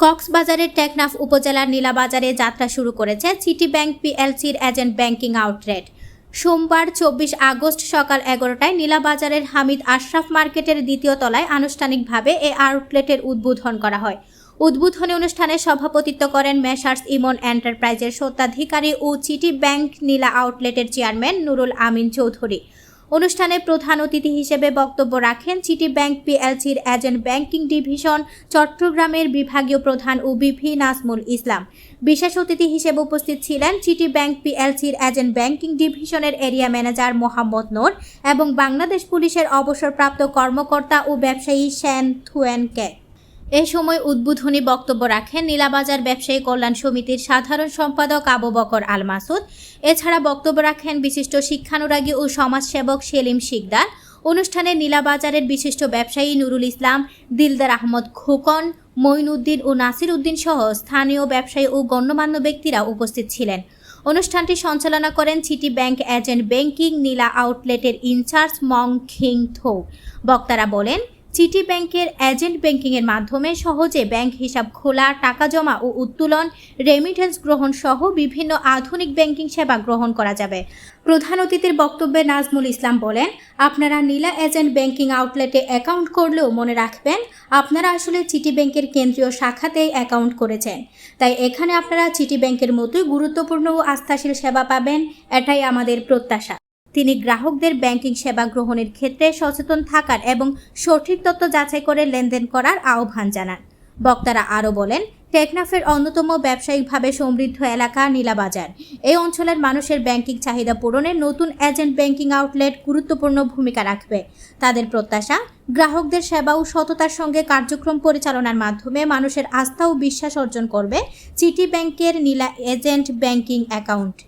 কক্সবাজারের টেকনাফ উপজেলার নীলাবাজারে যাত্রা শুরু করেছে সিটি ব্যাংক পিএলসির এজেন্ট ব্যাংকিং আউটলেট। সোমবার 24 আগস্ট সকাল 11টায় নীলাবাজারের হামিদ আশরাফ মার্কেটের দ্বিতীয় তলায় আনুষ্ঠানিকভাবে এই আউটলেটের উদ্বোধন করা হয়। উদ্বোধনী অনুষ্ঠানে সভাপতিত্ব করেন মেসার্স ইমন এন্টারপ্রাইজের স্বত্বাধিকারী ও সিটি ব্যাংক নীলা আউটলেটের চেয়ারম্যান নুরুল আমিন চৌধুরী। অনুষ্ঠানে প্রধান অতিথি হিসেবে বক্তব্য রাখেন সিটি ব্যাংক পিএলসির এজেন্ট ব্যাংকিং ডিভিশন চট্টগ্রামের বিভাগীয় প্রধান ও ভিপি নাজমুল ইসলাম। বিশেষ অতিথি হিসেবে উপস্থিত ছিলেন সিটি ব্যাংক পিএলসির এজেন্ট ব্যাংকিং ডিভিশনের এরিয়া ম্যানেজার মোহাম্মদ নূর এবং বাংলাদেশ পুলিশের অবসরপ্রাপ্ত কর্মকর্তা ও ব্যবসায়ী সেন থুয়েনকে। এ সময় উদ্বোধনী বক্তব্য রাখেন নীলাবাজার ব্যবসায়ী কল্যাণ সমিতির সাধারণ সম্পাদক আবু বকর আল মাসুদ। এছাড়া বক্তব্য রাখেন বিশিষ্ট শিক্ষানুরাগী ও সমাজসেবক সেলিম শিকদার। অনুষ্ঠানে নীলাবাজারের বিশিষ্ট ব্যবসায়ী নুরুল ইসলাম, দিলদার আহমদ খোকন, মঈনুদ্দিন ও নাসির উদ্দিন সহ স্থানীয় ব্যবসায়ী ও গণ্যমান্য ব্যক্তিরা উপস্থিত ছিলেন। অনুষ্ঠানটি সঞ্চালনা করেন সিটি ব্যাংক এজেন্ট ব্যাংকিং নীলা আউটলেটের ইনচার্জ মং খিং থৌ। বক্তারা বলেন, সিটি ব্যাংকের এজেন্ট ব্যাংকিংয়ের মাধ্যমে সহজে ব্যাংক হিসাব খোলা, টাকা জমা ও উত্তোলন, রেমিটেন্স গ্রহণ সহ বিভিন্ন আধুনিক ব্যাংকিং সেবা গ্রহণ করা যাবে। প্রধান অতিথির বক্তব্যে নাজমুল ইসলাম বলেন, আপনারা নীলা এজেন্ট ব্যাংকিং আউটলেটে অ্যাকাউন্ট করলেও মনে রাখবেন আপনারা আসলে সিটি ব্যাংকের কেন্দ্রীয় শাখাতেই অ্যাকাউন্ট করেছেন। তাই এখানে আপনারা সিটি ব্যাংকের মতোই গুরুত্বপূর্ণ ও আস্থাশীল সেবা পাবেন, এটাই আমাদের প্রত্যাশা। তিনি গ্রাহকদের ব্যাংকিং সেবা গ্রহণের ক্ষেত্রে সচেতন থাকার এবং সঠিক তথ্য যাচাই করে লেনদেন করার আহ্বান জানান। বক্তারা আরও বলেন, টেকনাফের অন্যতম ব্যবসায়িকভাবে সমৃদ্ধ এলাকা নীলাবাজার। এই অঞ্চলের মানুষের ব্যাংকিং চাহিদা পূরণে নতুন এজেন্ট ব্যাংকিং আউটলেট গুরুত্বপূর্ণ ভূমিকা রাখবে। তাদের প্রত্যাশা, গ্রাহকদের সেবা ও সততার সঙ্গে কার্যক্রম পরিচালনার মাধ্যমে মানুষের আস্থা ও বিশ্বাস অর্জন করবে সিটি ব্যাংকের নীলা এজেন্ট ব্যাংকিং অ্যাকাউন্ট।